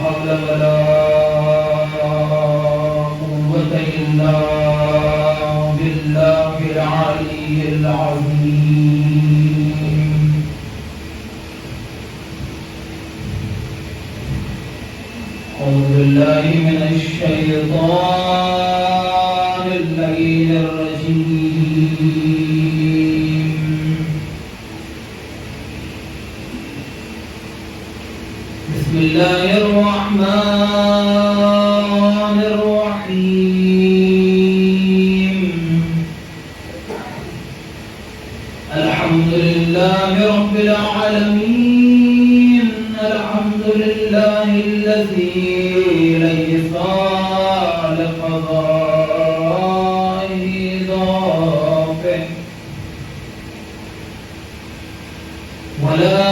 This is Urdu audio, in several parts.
حول ولا قوة إلا بالله العلي العظيم. أعوذ بالله من الشيطان اللعين الرجيم. بسم الله الرحمن الرحيم. الحمد لله رب العالمين. الحمد لله الذي ليس لقضائه ضافع ولا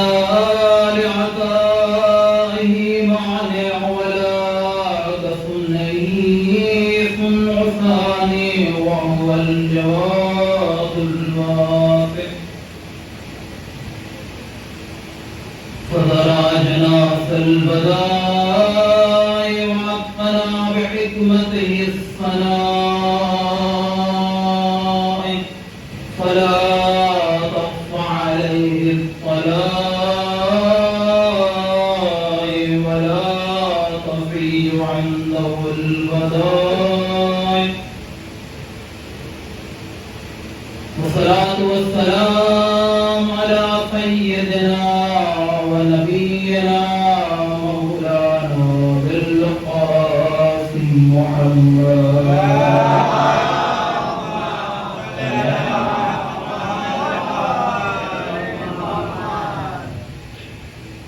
لعطائه مانع ولا كصنعه صنع ثاني وهو الجواد الوافع. فضرع جناس البداء وعطنا بحكمته الصناء فلا تخف عليه الطلاء ولا تفي عنده البداء. والصلاة والسلام على سيدنا ونبينا مولانا بالقاسم محمد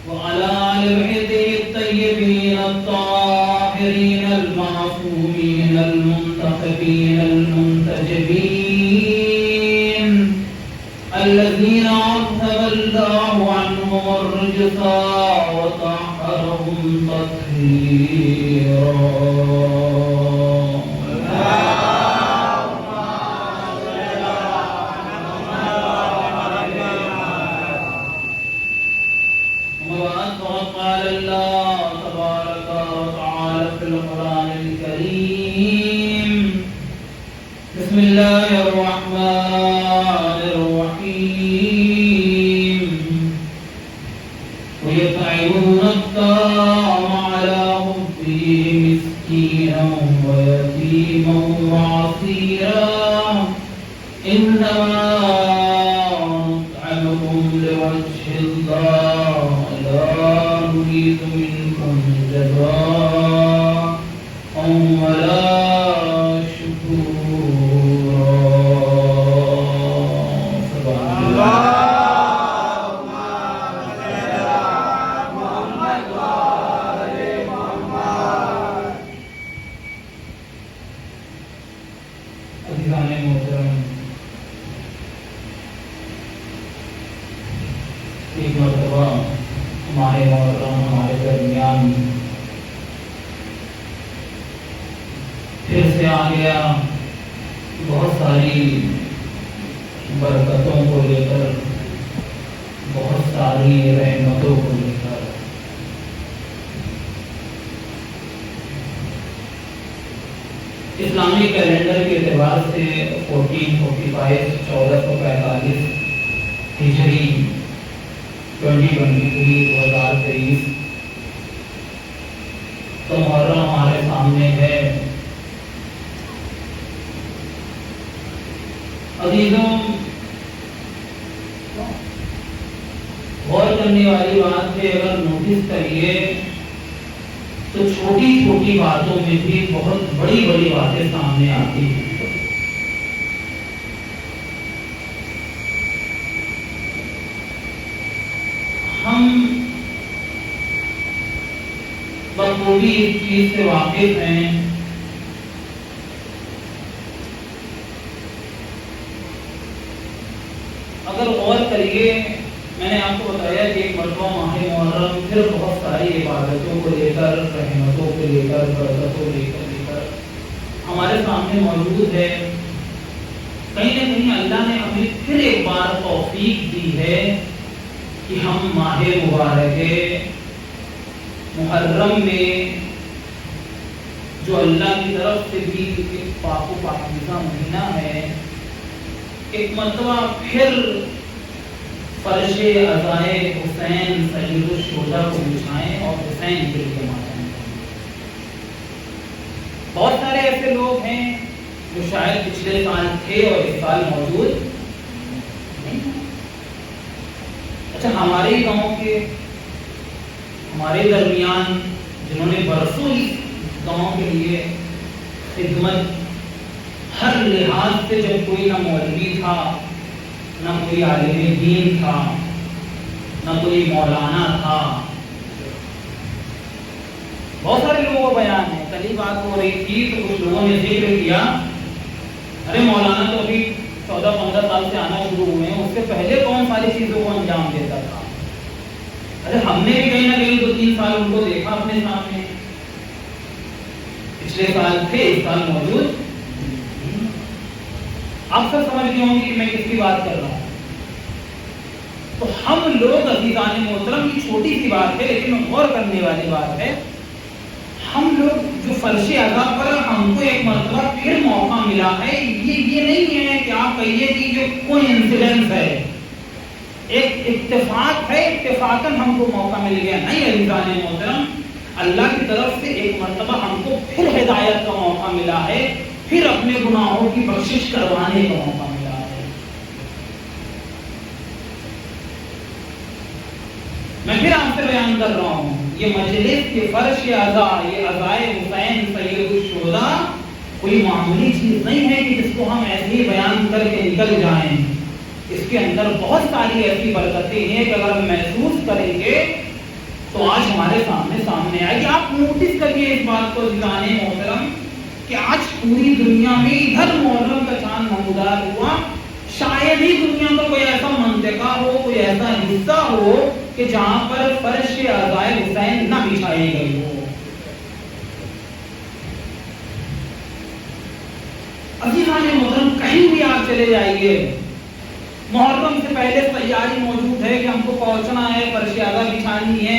وعلى آل بيته الطيبين الطاهرين المعصومين المنتخبين المنتجبين الذين عذب الله عنهم الرجس وطهرهم تطهيرا. قال الله تبارك وتعالى في القرآن الكريم. بسم الله الرحمن الرحيم. ويطعمون الطعام على حبه مسكينا ويتيما وعسيرا إنما نطعمكم لوجه الله لا نريد منكم جزاء ولا شكورا. سبحان الله. ایک مرتبہ ہمارے محترم ہمارے درمیان پھر سے آ گیا بہت ساری برکتوں کو لے کر، بہت ساری رحمتوں کو لے کر. اسلامی کیلنڈر کے اعتبار سے 1445 1445 ہجری 2023 تو محرم ہمارے سامنے ہے. عزیزوں، غور کرنے والی بات ہے، اگر نوٹس کریے تو چھوٹی چھوٹی باتوں میں بھی بہت بڑی بڑی باتیں سامنے آتی ہیں. ہم بخوبی اس چیز سے واقف ہیں اگر غور کریے. میں نے آپ کو بتایا کہ ایک مرتبہ ماہ محرم پھر بہت ساری عبادتوں کو لے کر، رحمتوں کو لے کر، برکتوں کو لے کر ہمارے سامنے موجود ہے. کہیں نہ کہیں اللہ نے ہمیں پھر ایک بار توفیق دی ہے کہ ہم ماہ مبارک محرم میں جو اللہ کی طرف سے بھی ایک پاک و پاکیزہ مہینہ ہے، ایک مرتبہ پھر فرش عزائے حسین سید الشہداء کو بچھائیں اور حسین دل کے ماتم کریں۔ بہت سارے ایسے لوگ ہیں جو شاید پچھلے سال تھے اور اس سال موجود نہیں ہیں۔ اچھا، ہمارے ہی گاؤں کے، ہمارے درمیان جنہوں نے برسوں اس گاؤں کے لیے خدمت ہر لحاظ سے، جب کوئی نہ مولوی تھا، نہ کوئی عالم دین تھا، نہ کوئی مولانا تھا، بہت سارے لوگوں کا بیان ہے۔ کل ہی بات ہو رہی تھی تو کچھ لوگوں نے ذکر کیا، ارے مولانا تو ابھی 14-15 سال سے آنا شروع ہوئے ہیں، اس سے پہلے کون ساری چیزوں کو انجام دیتا تھا؟ ارے ہم نے بھی کہیں نہ کہیں 2-3 سال ان کو دیکھا اپنے سامنے، پچھلے سال تھے، اس سال موجود۔ آپ سب سمجھتے ہوں گے کہ میں کس کی بات کر رہا ہوں۔ تو ہم لوگ عزیزان محترم، کی چھوٹی سی بات ہے لیکن غور کرنے والی بات ہے، ہم لوگ جو فرش اعضاء پر ہم کو ایک مرتبہ پھر موقع ملا ہے، یہ نہیں ہے کہ آپ کہیے کہ جو کوئی انسیڈنس ہے، ایک اتفاق ہے، اتفاقاً ہم کو موقع مل گیا، نہیں عزیزان محترم، اللہ کی طرف سے ایک مرتبہ ہم کو پھر ہدایت کا موقع ملا ہے، پھر اپنے گناہوں کی بخشش کروانے کا موقع ملا ہے۔ میں پھر آپ سے بیان کر رہا ہوں، یہ مجلس، یہ فرش اعضاء، یہ عزائے حسین سید الشہداء کوئی معمولی چیز نہیں ہے کہ جس کو ہم ایسے ہی بیان کر کے نکل جائیں۔ اس کے اندر بہت ساری ایسی برکتیں ہیں کہ اگر ہم محسوس کریں گے تو آج ہمارے سامنے آئے گی۔ آپ نوٹس کریے اس بات کو عزیزان محترم کہ آج پوری دنیا میں ادھر محرم کا چاند نمودار ہوا، شاید ہی دنیا کا کوئی ایسا منطقہ ہو، کوئی ایسا حصہ ہو کہ جہاں پر فرش عزائے حسین نہ بچھائی گئی ہو۔ عزیزان محترم، کہیں بھی آپ چلے جائیے، محرم سے پہلے تیاری موجود ہے کہ ہم کو پہنچنا ہے، فرش اعضاء بچھانی ہے،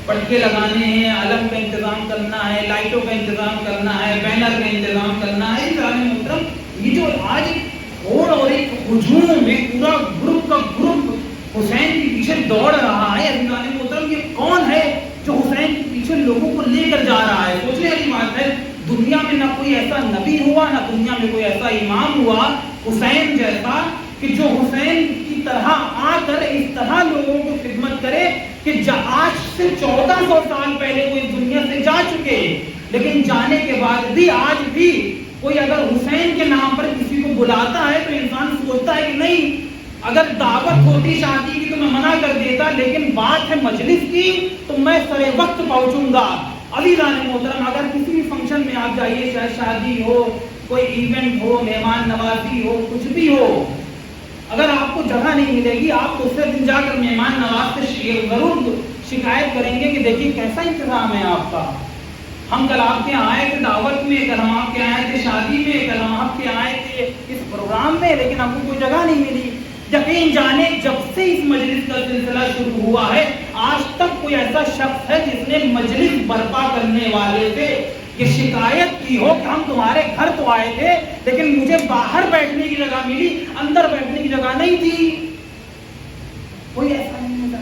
پٹکے لگانے ہیں، علم کا انتظام کرنا ہے، لائٹوں کا انتظام کرنا ہے، بینر کا انتظام کرنا ہے۔ عزیزان محترم، یہ جو آج ہوڑ اور ایک ہجوم میں پورا گروپ کا گروپ حسین کے پیچھے دوڑ رہا ہے، عزیزان محترم، یہ کون ہے جو حسین کے پیچھے لوگوں کو لے کر جا رہا ہے؟ سوچنے والی بات ہے، دنیا میں نہ کوئی ایسا نبی ہوا، نہ دنیا میں کوئی ایسا امام ہوا حسین جیسا کہ جو حسین کی طرح آ کر اس طرح لوگوں کو خدمت کرے کہ آج سے 1400 سال پہلے وہ اس دنیا سے جا چکے، لیکن جانے کے بعد بھی آج بھی کوئی اگر حسین کے نام پر کسی کو بلاتا ہے تو انسان سوچتا ہے کہ نہیں، اگر دعوت ہوتی شادی کی تو میں منع کر دیتا، لیکن بات ہے مجلس کی تو میں سرے وقت پہنچوں گا۔ عزیزان محترم، اگر کسی بھی فنکشن میں آپ جائیے، چاہے شادی ہو، کوئی ایونٹ ہو، مہمان نوازی ہو، کچھ بھی ہو، اگر آپ کو جگہ نہیں ملے گی، آپ دوسرے دن جا کر مہمان نواز سے ضرور شکایت کریں گے کہ دیکھیے کیسا انتظام ہے آپ کا، ہم کل آپ کے آئے تھے دعوت میں، کل ہم آپ کے آئے تھے شادی میں، کل ہم آپ کے آئے تھے اس پروگرام میں، لیکن آپ کو کوئی جگہ نہیں ملی۔ یقین جانے جب سے اس مجلس کا سلسلہ شروع ہوا ہے، آج تک کوئی ایسا شخص ہے جس نے مجلس برپا کرنے والے سے یہ شکایت کی ہو کہ ہم تمہارے گھر تو آئے تھے لیکن مجھے باہر بیٹھنے کی جگہ ملی، اندر بیٹھنے کی جگہ نہیں تھی؟ کوئی ایسا نہیں ہوتا۔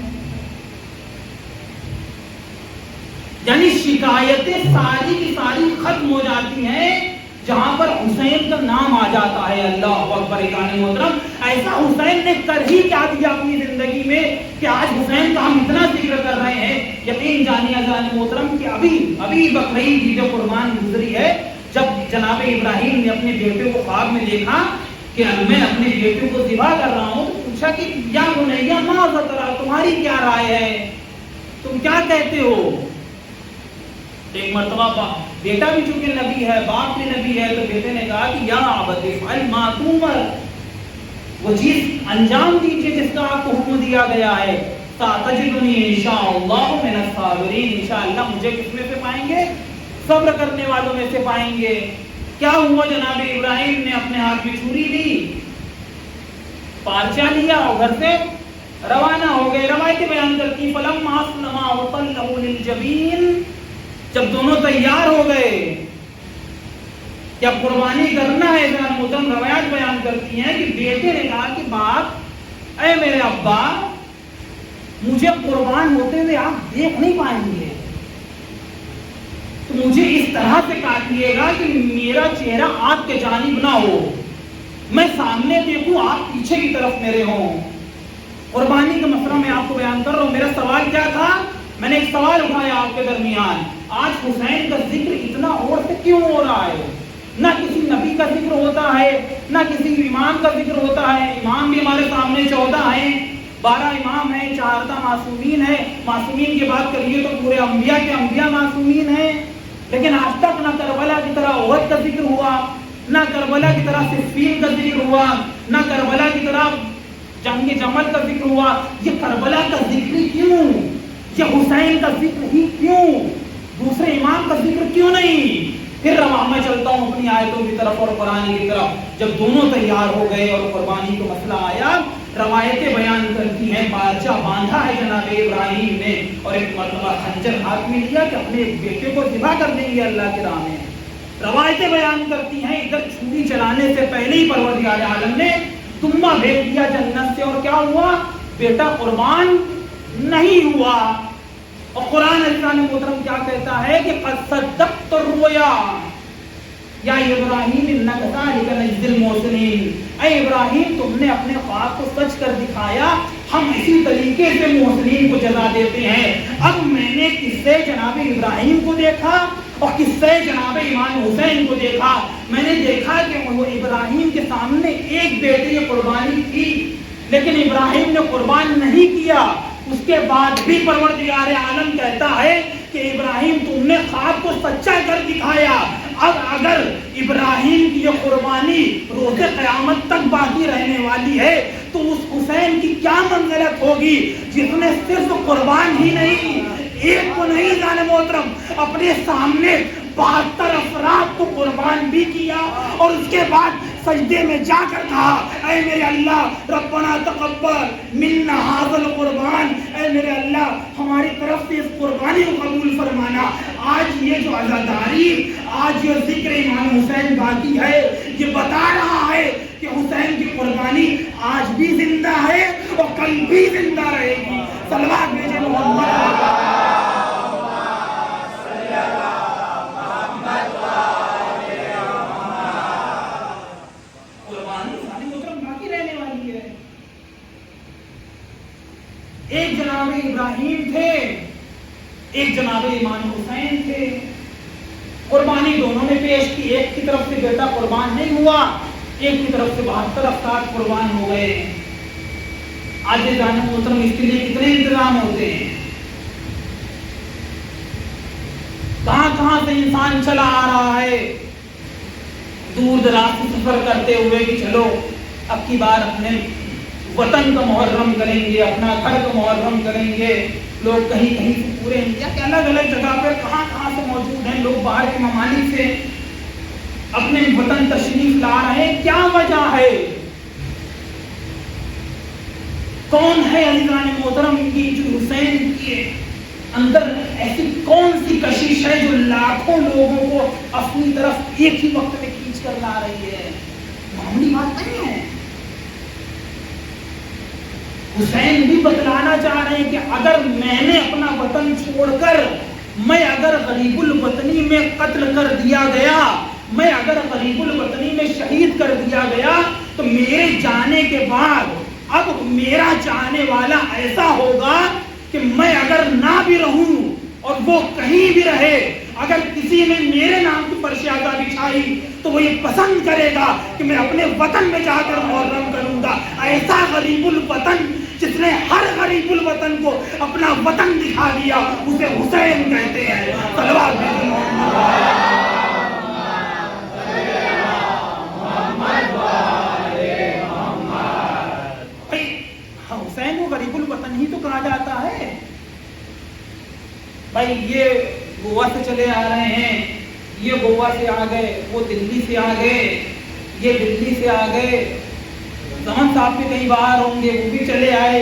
یعنی شکایتیں ساری کی ساری ختم ہو جاتی ہیں جہاں پر حسین کا نام آ جاتا ہے۔ اللہ اکبر، عزیزان محترم، ایسا حسین نے کر ہی کیا دیا اپنی زندگی میں کہ آج حسین کا ہم اتنا ذکر کر رہے ہیں۔ یقین جانیے عزیزان محترم کہ ابھی بقرعید کی جو قربان گزری ہے، جب جناب ابراہیم نے اپنے بیٹے کو خواب میں دیکھا کہ میں اپنے بیٹے کو ذبح کر رہا ہوں، تو پوچھا کہ یا بنیا ماذا ترى، تمہاری کیا رائے ہے، تم کیا کہتے ہو؟ ایک مرتبہ بیٹا بھی چونکہ نبی ہے، باپ بھی نبی ہے، تو بیٹے نے کہا کہ یا ابت افعل ما تؤمر، وہ چیز انجام دیجیے جس کا آپ کو حکم دیا گیا ہے، ستجدنی انشاءاللہ من الصابرین، انشاءاللہ مجھے کس میں سے پائیں گے؟ صبر کرنے والوں میں سے پائیں گے۔ کیا ہوا؟ جناب ابراہیم نے اپنے ہاتھ میں چھری لی، پارچہ لیا اور گھر سے روانہ ہو گئے. روایتیں بیان کرتی فلما اسلما وطلعوا للجبین، جب دونوں تیار ہو گئے کہ اب قربانی کرنا ہے، محترم روایات بیان کرتی ہیں کہ بیٹے نے کہا کہ باپ، اے میرے ابا، مجھے قربان ہوتے ہوئے آپ دیکھ نہیں پائیں گے، تو مجھے اس طرح سے کاٹیے گا کہ میرا چہرہ آپ کے جانب نہ ہو، میں سامنے دیکھوں، آپ پیچھے کی طرف میرے ہوں. قربانی کا مسئلہ میں آپ کو بیان کر رہا ہوں. میرا سوال کیا تھا؟ میں نے ایک سوال اٹھایا آپ کے درمیان، آج حسین کا ذکر اتنا اور سے کیوں ہو رہا ہے؟ نہ کسی نبی کا ذکر ہوتا ہے، نہ کسی امام کا ذکر ہوتا ہے. امام بھی ہمارے سامنے 14 ہیں، 12 امام ہیں، 4 معصومین ہیں. معصومین کی بات کریے تو پورے انبیاء کے انبیاء معصومین ہیں، لیکن آج تک نہ کربلا کی طرح احد کا ذکر ہوا، نہ کربلا کی طرح صفین کا ذکر ہوا، نہ کربلا کی طرح جنگ جمل کا ذکر ہوا. یہ کربلا کا ذکر کیوں؟ یہ حسین کا ذکر ہی کیوں؟ دوسرے امام کا ذکر کیوں نہیں؟ پھر میں چلتا ہوں اپنی آیتوں کی طرف اور قرآن کی طرف. جب دونوں تیار ہو گئے اور قربانی کا مسئلہ آیا، روایتیں بیان کرتی ہیں بادشاہ باندھا ہے جناب ابراہیم نے، اور ایک مرتبہ خنجر ہاتھ میں لیا کہ اپنے ایک بیٹے کو ذبح کر دیں گے اللہ کی راہ میں. روایتیں بیان کرتی ہیں ادھر چھری چلانے سے پہلے ہی پروردگار عالم نے تمہ بھیج دیا جنت سے، اور کیا ہوا؟ بیٹا قربان نہیں ہوا. اور قرآن عزیزان محترم کیا کہتا ہے کہ قد صدقت الرؤیا یا ابراہیم انک ذلک نجزی المحسنین. اے ابراہیم، تم نے اپنے خواب کو سچ کر دکھایا، ہم اسی طریقے سے محسنین کو جزا دیتے ہیں. اب میں نے قصے جناب ابراہیم کو دیکھا اور قصے جناب امام حسین کو دیکھا. میں نے دیکھا کہ وہ ابراہیم کے سامنے ایک بیٹے کی قربانی تھی، لیکن ابراہیم نے قربان نہیں کیا. اس کے بعد بھی پروردگار عالم کہتا ہے کہ ابراہیم، تم نے خواب کو سچا کر دکھایا. اب اگر ابراہیم کی یہ قربانی روز قیامت تک باقی رہنے والی ہے تو اس حسین کی کیا منزلت ہوگی جس نے صرف قربان ہی نہیں، ایک کو نہیں جان محترم، اپنے سامنے 72 افراد کو قربان بھی کیا، اور اس کے بعد سجدے میں جا کر کہا اے میرے اللہ ربنا تقبل منا ھذا القربان، اے میرے اللہ ہماری طرف سے اس قربانی کو قبول فرمانا. آج یہ جو عزاداری، آج یہ ذکر امام حسین باقی ہے، یہ بتا رہا ہے کہ حسین کی قربانی آج بھی زندہ ہے اور کل بھی زندہ رہے گی. صلوات بھیجے محمد. ایک جناب ابراہیم تھے، ایک جناب امام حسین تھے. قربانی دونوں نے پیش کی. ایک کی طرف سے بیٹا قربان نہیں ہوا، ایک کی طرف سے 72 افراد قربان ہو گئے. آج جانے محترم اس کے لیے کتنے انتظام ہوتے ہیں، کہاں کہاں سے انسان چلا آ رہا ہے دور دراز سے سفر کرتے ہوئے کہ چلو اب کی بار اپنے وطن کا محرم کریں گے، اپنا گھر کا محرم کریں گے. لوگ کہیں کہیں سے پورے انڈیا کے الگ الگ جگہ پہ کہاں کہاں سے موجود ہیں، لوگ باہر کے ممالک سے اپنے وطن تشریف لا رہے ہیں. کیا وجہ ہے؟ کون ہے عزیزان محترم کی جو حسین کے اندر ایسی کون سی کشش ہے جو لاکھوں لوگوں کو اپنی طرف ایک ہی وقت میں کھینچ کر لا رہی ہے؟ معمولی بات نہیں ہے. حسین بھی بتلانا چاہ رہے ہیں کہ اگر میں نے اپنا وطن چھوڑ کر، میں اگر غریب الوطنی میں قتل کر دیا گیا، میں اگر غریب الوطنی میں شہید کر دیا گیا، تو میرے جانے کے بعد اب میرا چاہنے والا ایسا ہوگا کہ میں اگر نہ بھی رہوں اور وہ کہیں بھی رہے، اگر کسی نے میرے نام کی پرشیادہ بچھائی تو وہ یہ پسند کرے گا کہ میں اپنے وطن میں جا کر محرم کروں گا. ایسا غریب الوطن جس نے ہر غریب الوطن کو اپنا وطن دکھا دیا، اسے حسین کہتے ہیں. صلوات بھیجو محمد. حسین کو غریب الوطن ہی تو کہا جاتا ہے. بھائی یہ گوا سے چلے آ رہے ہیں، یہ گوا سے آ گئے، وہ دلی سے آ گئے، یہ دلی سے آ گئے. زمان صاحب بھی کہیں باہر ہوں گے، وہ بھی چلے آئے.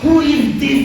Who is this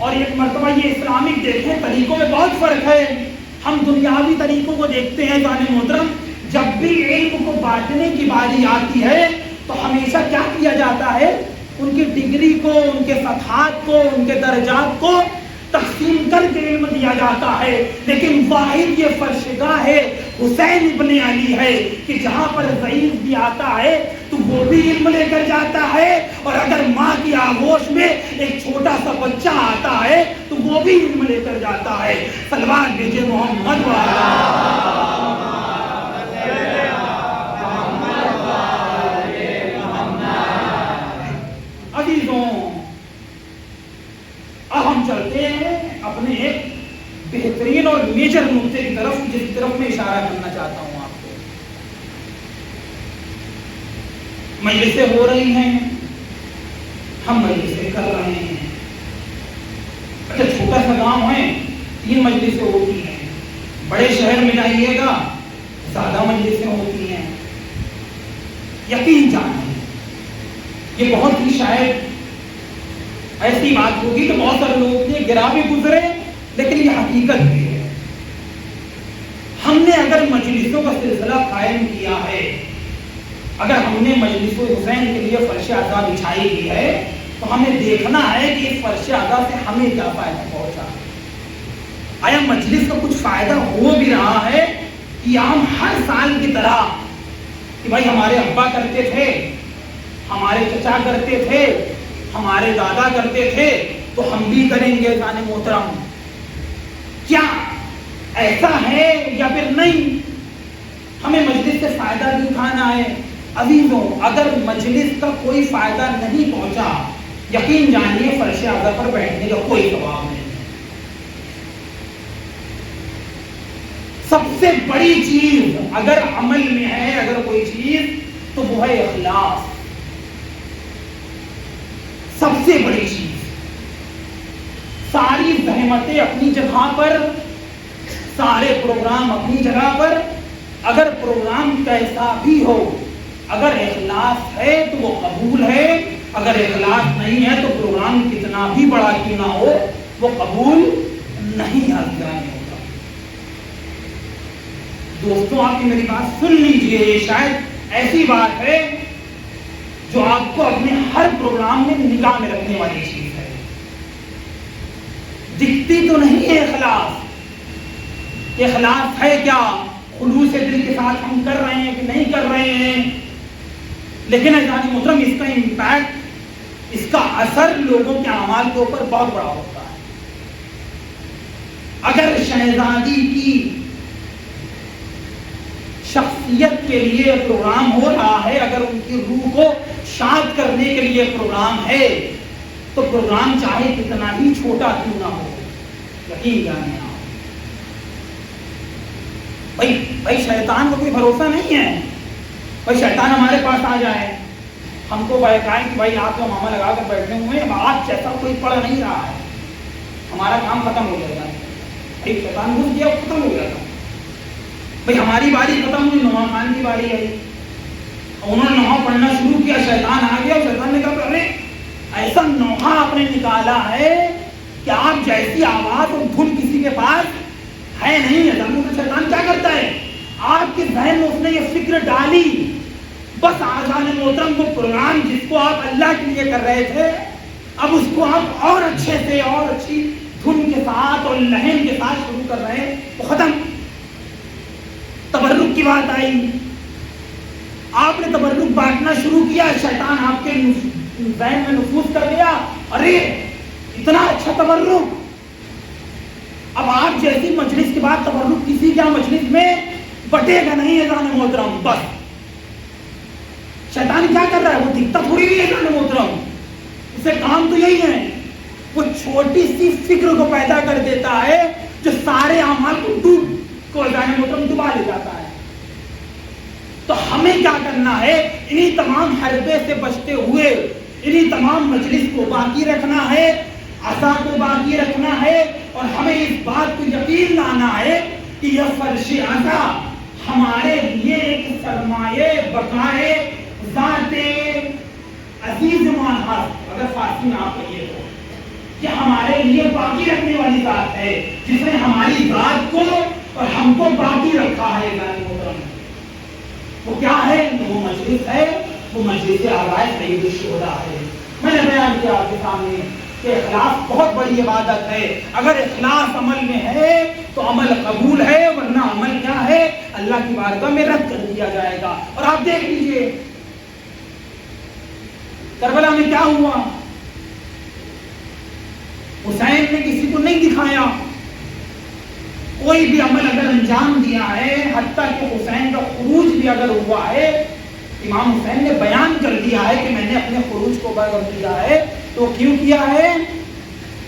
اور ایک مرتبہ یہ اسلامک دیکھیں طریقوں میں بہت فرق ہے. ہم دنیاوی طریقوں کو دیکھتے ہیں جان محترم، جب بھی علم کو بانٹنے کی باری آتی ہے تو ہمیشہ کیا کیا جاتا ہے؟ ان کی ڈگری کو، ان کے صفحات کو، ان کے درجات کو تقسیم کر کے علم دیا جاتا ہے. لیکن واحد یہ فرشگاہ ہے حسین ابن علی ہے کہ جہاں پر ضعیف بھی آتا ہے تو وہ بھی علم لے کر جاتا ہے، اور اگر ماں کی آغوش میں ایک چھوٹا سا بچہ آتا ہے تو وہ بھی علم لے کر جاتا ہے. صلوات بھیجے محمد عزیزوں. اب ہم چلتے ہیں اپنے ایک بہترین اور میجر نقطے کی طرف، جس کی طرف میں اشارہ کرنا چاہتا ہوں آپ کو. مجلسیں ہو رہی ہیں، ہم مجلسیں کر رہے ہیں. اچھا چھوٹا سا گاؤں ہے 3 مجلسیں ہوتی ہیں، بڑے شہر میں جائیے گا زیادہ مجلسیں ہوتی ہیں. یقین جانیں یہ بہت ہی شاید ایسی بات ہوگی کہ بہت سارے لوگ یہ گرا بھی گزرے، لیکن یہ حقیقت بھی ہے. ہم نے اگر مجلسوں کا سلسلہ قائم کیا ہے، اگر ہم نے مجلس حسین کے لیے فرش عزا بچھائی کی ہے تو ہمیں دیکھنا ہے کہ اس فرش عزا سے ہمیں کیا فائدہ پہنچا. آیا مجلس کا کچھ فائدہ ہو بھی رہا ہے کہ ہم ہر سال کی طرح کہ بھائی ہمارے ابا کرتے تھے، ہمارے چچا کرتے تھے، ہمارے دادا کرتے تھے تو ہم بھی کریں گے جان محترم؟ کیا ایسا ہے یا پھر نہیں؟ ہمیں مجلس سے فائدہ بھی اٹھانا ہے. عزیزوں اگر مجلس کا کوئی فائدہ نہیں پہنچا، یقین جانیے فرش عزا پر بیٹھنے کا کوئی ثواب نہیں ہے. سب سے بڑی چیز اگر عمل میں ہے، اگر کوئی چیز، تو وہ ہے اخلاص. سب سے بڑی چیز. ساری زحمتیں اپنی جگہ پر، سارے پروگرام اپنی جگہ پر. اگر پروگرام کیسا بھی ہو، اگر اخلاص ہے تو وہ قبول ہے، اگر اخلاص نہیں ہے تو پروگرام کتنا بھی بڑا کیوں نہ ہو وہ قبول نہیں ہوتا. دوستوں آپ کی میری بات سن لیجئے، یہ شاید ایسی بات ہے جو آپ کو اپنے ہر پروگرام میں نگاہ میں رکھنے والی چیز ہے. دکھتی تو نہیں ہے اخلاص. اخلاص ہے کیا؟ خلوص دل کے ساتھ ہم کر رہے ہیں کہ نہیں کر رہے ہیں؟ لیکن عزیزان محترم اس کا امپیکٹ، اس کا اثر لوگوں کے اعمال کے اوپر بہت بڑا ہوتا ہے. اگر شہزادی کی شخصیت کے لیے پروگرام ہو رہا ہے، اگر ان کی روح کو شاد کرنے کے لیے پروگرام ہے، تو پروگرام چاہے کتنا ہی چھوٹا کیوں نہ ہو، یقین جانیں آپ. بھائی شیطان کو کوئی بھروسہ نہیں ہے. بھائی شیطان ہمارے پاس آ جائے، ہم کو بہکائیں کہ بھائی آپ تو ماما لگا کر بیٹھے ہوئے ہیں، آپ جیسا کوئی پڑھ نہیں رہا ہے، ہمارا کام ختم ہو جائے گا. بھائی شیطان گھس گیا، ختم ہو جائے گا. بھائی ہماری باری ختم ہوئی، نوحہ خان کی باری آئی، انہوں نے نوحہ پڑھنا شروع کیا، شیطان آ گیا. شیطان نے کہا ارے ایسا نوحہ آپ نے نکالا ہے کہ آپ جیسی آواز اور دھن کسی کے پاس ہے نہیں ہے. شیطان کیا کرتا ہے؟ آپ کے ذہن میں اس نے یہ فکر ڈالی، بس آذان محترم کو پروگرام جس کو آپ اللہ کے لیے کر رہے تھے، اب اس کو آپ اور اچھے سے اور اچھی دھن کے ساتھ اور لہن کے ساتھ شروع کر رہے ہیں، وہ ختم. تبرک کی بات آئی، آپ نے تبرک بانٹنا شروع کیا، شیطان آپ کے ذہن میں نفوذ کر گیا، ارے اتنا اچھا تبرک. اب آپ جیسی مجلس کے بعد تبرک کسی کا مجلس میں بٹے گا نہیں ہے جان محترم. بس شیطان کیا کر رہا ہے؟ وہ دکھتا تھوڑی نہیں ہے جان محترم، اسے کام تو یہی ہے، وہ چھوٹی سی فکر کو پیدا کر دیتا ہے جو سارے اعمال کو جان محترم ڈبا لے جاتا ہے. تو ہمیں کیا کرنا ہے؟ انہی تمام حربے سے بچتے ہوئے انہی تمام مجلس کو باقی رکھنا ہے، عزا کو باقی رکھنا ہے، اور ہمیں اس بات کو یقین لانا ہے کہ یہ فرش عزا ہمارے لیے ایک سرمایہ بقائے ذات عزیز مانحت، اگر فارسی میں آپ کہیے تو یہ ہمارے لیے باقی رکھنے والی ذات ہے جس نے ہماری ذات کو اور ہم کو باقی رکھا ہے. محترم وہ کیا ہے؟ وہ مجلس ہے، وہ مجلس آغاز سید الشہداء ہے. میں نے بیان کیا آپ کے سامنے کہ اخلاص بہت بڑی عبادت ہے. اگر اخلاص عمل میں ہے تو عمل قبول ہے، ورنہ عمل کیا ہے؟ اللہ کی بارگاہ میں رد کر دیا جائے گا. اور آپ دیکھ لیجئے کربلا میں کیا ہوا. حسین نے کسی کو نہیں دکھایا. کوئی بھی عمل اگر انجام دیا ہے، حتیٰ کہ حسین کا خروج بھی اگر ہوا ہے، امام حسین نے بیان کر دیا ہے کہ میں نے اپنے خروج کو بیان کیا ہے، تو کیوں کیا ہے؟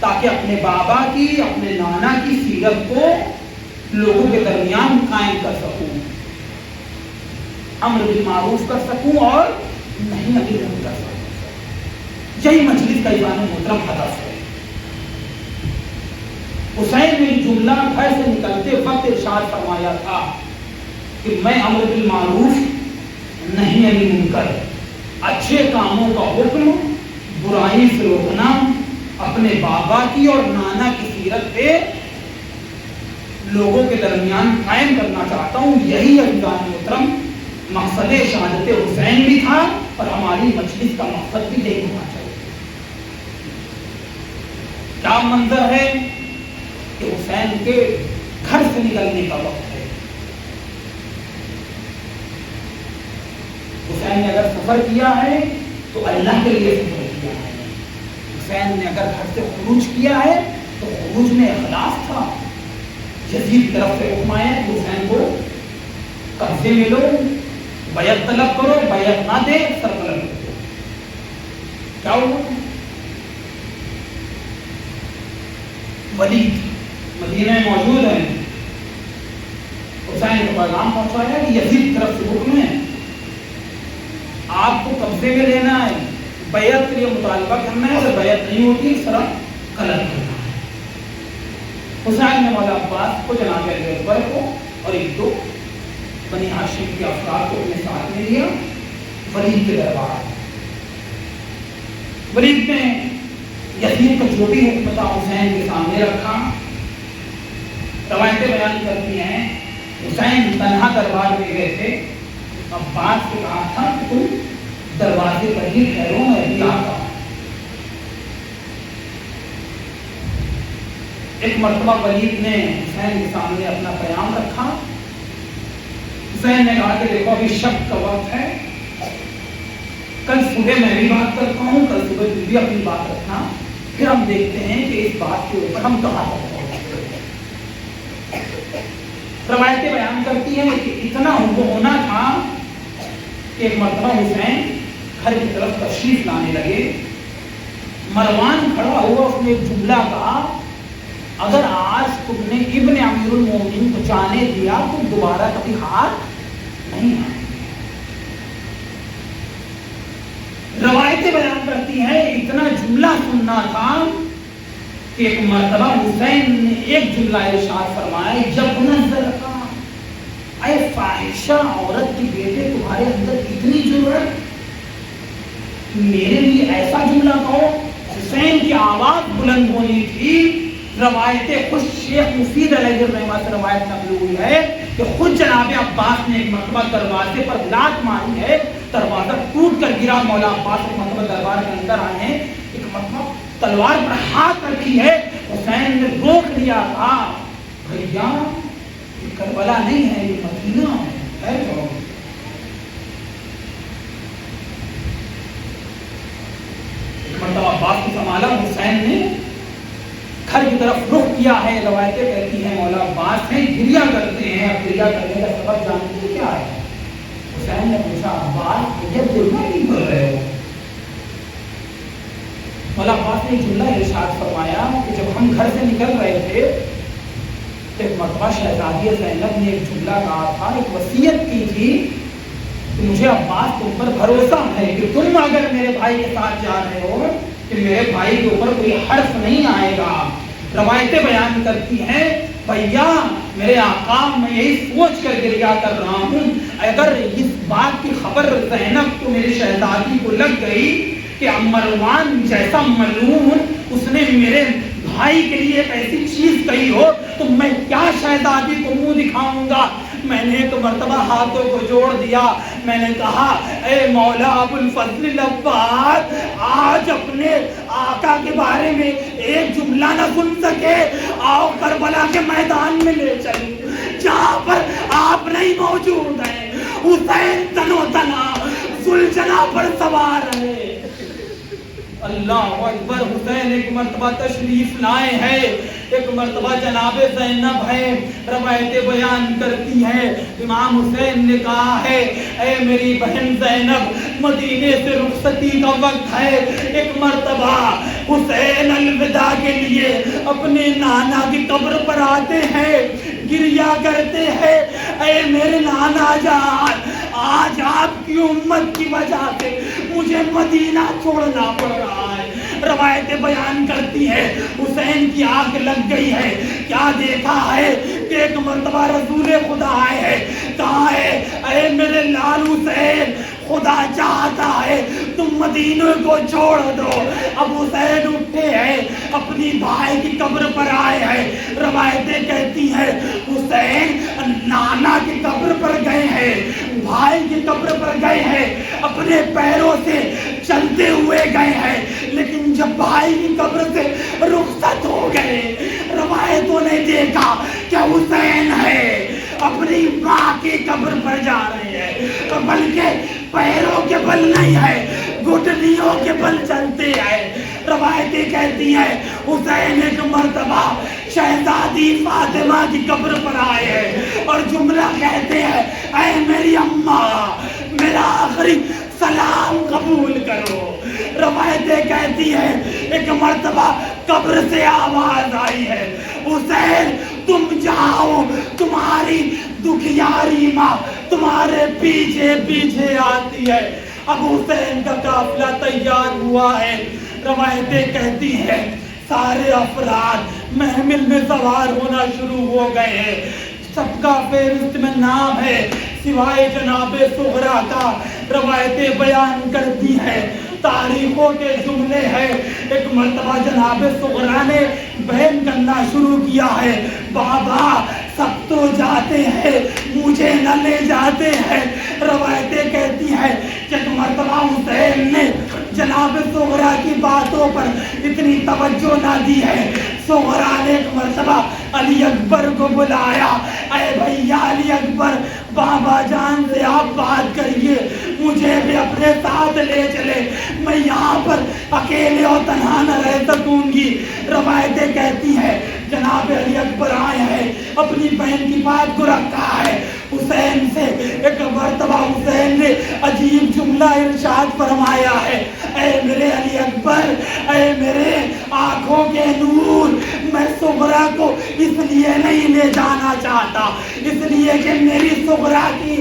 تاکہ اپنے بابا کی، اپنے نانا کی سیرت کو لوگوں کے درمیان قائم کر سکوں، امر بالمعروف کر سکوں اور نہیں عن المنکر کر سکوں. یہی مجلس کا ایوان محترم ہدف ہے. حسین نے جملہ گھر سے نکلتے وقت ارشاد فرمایا تھا کہ میں امر بالمعروف نہیں عن المنکر، اچھے کاموں کا حکم، برائی سے روکنا، اپنے بابا کی اور نانا کی سیرت پہ لوگوں کے درمیان قائم کرنا چاہتا ہوں. یہی عزیزان محترم مقصد شہادت حسین بھی تھا اور ہماری مجلس کا مقصد بھی یہی ہونا چاہیے. کیا منظر ہے کہ حسین کے گھر سے نکلنے کا وقت ہے. حسین نے اگر سفر کیا ہے تو اللہ کے لیے سفر کیا ہے. حسین نے اگر گھر سے خروج کیا ہے تو خروج میں اخلاص تھا. یزید کی طرف سے حکم آیا کہ حسین کو قبضے میں لو، بیعت طلب کرو، بیعت نہ دے سر قلم کرو. کیا ہوا؟ ولید مدینہ میں موجود ہے. حسین کو پیغام پہنچایا کہ یزید کی طرف سے حکم ہے، آپ کو قبضے میں لینا ہے، بیعت کے لیے مطالبہ کرنا ہے، اگر بیعت نہیں ہوتی سر قلم کرنا ہے. حسین نے مولا عباس کو، جناب علی اکبر کو اور ایک دو بنی ہاشم کے افراد کو اپنے ساتھ میں لیا ولید کے دربار. ولید نے یزید کا جو بھی حکم تھا حسین کے سامنے رکھا. روایتیں بیان کرتی ہیں حسین تنہا دربار میں گئے تھے. عباس سے کہا تھا کہ تم دروازے پر ہی ٹھہرو، میں بھی آتا ہوں. ایک مرتبہ ولید نے حسین کے سامنے اپنا پیام رکھا. حسین نے کہا کہ دیکھو ابھی شب کا وقت ہے، کل صبح میں بھی بات کرتا ہوں، کل صبح تم بھی اپنی بات رکھنا، پھر ہم دیکھتے ہیں کہ اس بات کے اوپر ہم کہاں تک پہنچتے ہیں. روایتیں بیان کرتی ہیں کہ اتنا ہونا تھا کہ ایک مرتبہ حسین گھر کی طرف تشریف لانے لگے. مروان کھڑا ہوا، اس نے ایک جملہ کہا، اگر آج تم نے ابن امیر المومنین کو جانے دیا تو دوبارہ کبھی ہاتھ نہیں آئے. روایتیں بیان کرتی ہیں اتنا جملہ سننا تھا کہ ایک مرتبہ حسین نے ایک جملہ ارشاد فرمایا، جب نظر کا اے فاحشہ عورت کی بیٹے تمہارے اندر اتنی ضرورت، میرے لیے ایسا جملہ کہو. حسین کی آواز بلند ہونی تھی. روایتیں خود شیخ مفید علیہ الرحمہ سے روایت نقل ہوئی ہے کہ خود جناب عباس نے ایک مرتبہ دروازے پر لات ماری ہے، دروازہ ٹوٹ کر گرا. مولا عباس ایک مرتبہ دربار کے اندر آئے ہیں، ایک مرتبہ تلوار پر ہاتھ رکھی ہے. حسین نے روک لیا تھا، بھیا یہ کربلا نہیں ہے، یہ مدینہ ہے. ایک مرتبہ عباس کو سنبھالا. حسین نے گھر کی طرف رخ کیا ہے. روایتیں کہتی ہیں مولا عباس ہیں گریا کرتے ہیں. اب گریا کرنے کا سبب جانتے کیا ہے؟ حسین نے پوچھا، عباس یہ جملہ نہیں بول رہے ہو؟ مولا عباس نے جملہ ارشاد فرمایا کہ جب ہم گھر سے نکل رہے تھے تو ایک مرتبہ شہزادی زینب نے ایک جملہ کہا تھا، ایک وصیت کی تھی کہ مجھے عباس تم پر بھروسہ ہے کہ تم اگر میرے بھائی کے ساتھ جا رہے ہو کہ میرے بھائی کے اوپر کوئی حرف نہیں آئے گا. روایتیں بیان کرتی ہیں بھیا میرے آقا میں یہی سوچ کر گریا کر رہا ہوں، اگر اس بات کی خبر زینب کو میری شہزادی کو لگ گئی کہ مروان جیسا ملعون اس نے میرے بھائی کے لیے ایک ایسی چیز کہی ہو تو میں کیا شہزادی کو منہ دکھاؤں گا. میں نے ایک مرتبہ ہاتھوں کو جوڑ دیا, میں نے کہا اے مولا ابو الفضل العباس, آج اپنے آقا کے بارے میں ایک جملہ نہ سن سکے, آؤ کربلا کے میدان میں لے چلیں جہاں پر آپ نہیں موجود ہیں. حسین تنو تنا ذوالجناح پر سوار ہے. اللہ اکبر. حسین ایک مرتبہ تشریف لائے ہیں, ایک مرتبہ جناب زینب ہے, روایتیں بیان کرتی ہیں امام حسین نے کہا ہے اے میری بہن زینب, مدینے سے رخصتی کا وقت ہے. ایک مرتبہ حسین الوداع کے لیے اپنے نانا کی قبر پر آتے ہیں, گریا کرتے ہیں اے میرے نانا جان, آج آپ کی امت کی وجہ سے مجھے مدینہ چھوڑنا پڑ رہا ہے. روایتیں بیان کرتی ہے حسین کی آنکھ لگ گئی ہے. کیا دیکھا ہے کہ ایک مرتبہ رسول خدا آئے ہیں, کہاں ہے اے میرے لال حسین, خدا چاہتا ہے تم مدینہ کو چھوڑ دو. اب حسین اٹھے ہیں, اپنی بھائی کی قبر پر آئے ہیں. روایتیں کہتی ہیں حسین نانا کی قبر پر گئے ہیں, بھائی کی قبر پر گئے ہیں, اپنے پیروں سے چلتے ہوئے گئے ہیں, لیکن جب بھائی کی قبر سے رخصت ہو گئے, روایتوں نے دیکھا کہ حسین ہے اپنی ماں کی قبر پر جا رہے ہیں, بلکہ پیروں کے بل نہیں ہے, گھٹنیوں کے بل چلتے ہیں. روایتیں کہتی ہیں حسین ایک مرتبہ شہزادی فاطمہ کی قبر پر آئے ہیں اور جملہ کہتے ہیں اے میری اماں, میرا آخری سلام قبول کرو. روایتیں کہتی ہیں ایک مرتبہ قبر سے آواز آئی ہے حسین تم جاؤ, تمہاری دکھیاری ماں تمہارے پیچھے پیچھے آتی ہے. اب حسین کا قافلہ تیار ہوا ہے. روایتیں کہتی ہیں سارے افراد محمل میں سوار ہونا شروع ہو گئے ہیں, سب کا فہرست میں نام ہے سوائے جناب صغرا کا. روایتیں بیان کرتی ہیں, تاریخوں کے جملے ہیں, ایک مرتبہ جناب صغرا نے بیان کرنا شروع کیا ہے بابا سب تو جاتے ہیں مجھے نہ لے جاتے ہیں. روایتیں کہتی ہیں کہ ایک مرتبہ حسین نے جناب صغرا کی باتوں پر اتنی توجہ نہ دی ہے, صغرا نے ایک مرتبہ علی اکبر کو بلایا, اے بھیا علی اکبر, بابا جان سے آپ بات کریے, مجھے بھی اپنے ساتھ لے چلے, میں یہاں پر اکیلے اور تنہا نہ رہ سکوں گی. روایتیں کہتی ہیں جناب علی اکبر آئے ہیں, اپنی بہن کی بات کو رکھا ہے حسین سے. ایک مرتبہ حسین نے عجیب جملہ ارشاد فرمایا ہے اے میرے علی اکبر, اے میرے آنکھوں کے نور, میں صغرا کو اس لیے نہیں لے جانا چاہتا, اس لیے کہ میری صغرا کی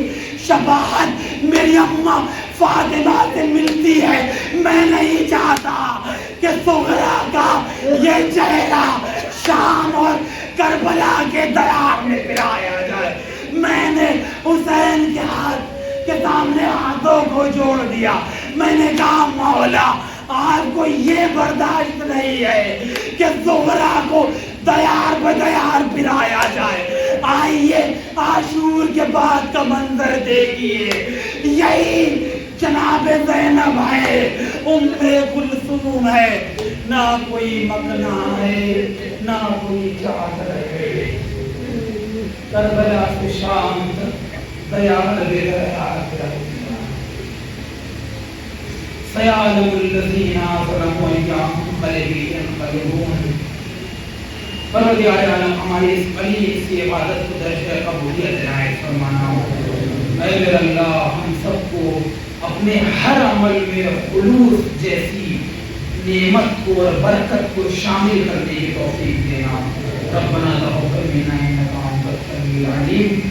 شباہت میری اماں فاطمہ سے ملتی ہے. میں نہیں چاہتا کہ صغرا کا یہ چہرہ شام اور کربلا کے دیار میں پھرایا جائے. میں نے حسین کے ہاتھ کے سامنے ہاتھوں کو جوڑ دیا, میں نے کہا مولا آپ کو یہ برداشت نہیں ہے کہ صغرا کو دیار بدیار پھرایا جائے. آئیے عاشور کے بعد کا منظر دیکھیے, یہی جناب زینب ہے, ام کلثوم ہے, نہ کوئی مکنا ہے نہ کوئی چادر ہے. کربلا سے شام تک دیار بدیار سیعلم الذین ظلموا ایاہم منقلبون ينقلبون. پروردگار عالم ہماری اس قلیل سی عبادت کو درجہ قبولیت عنایت فرمانا. اے میرے اللہ, ہم سب کو اپنے ہر عمل میں خلوص جیسی نعمت کو اور برکت کو شامل کرنے کی توفیق دینا. ربنا تقبل منا انک انت السمیع العلیم.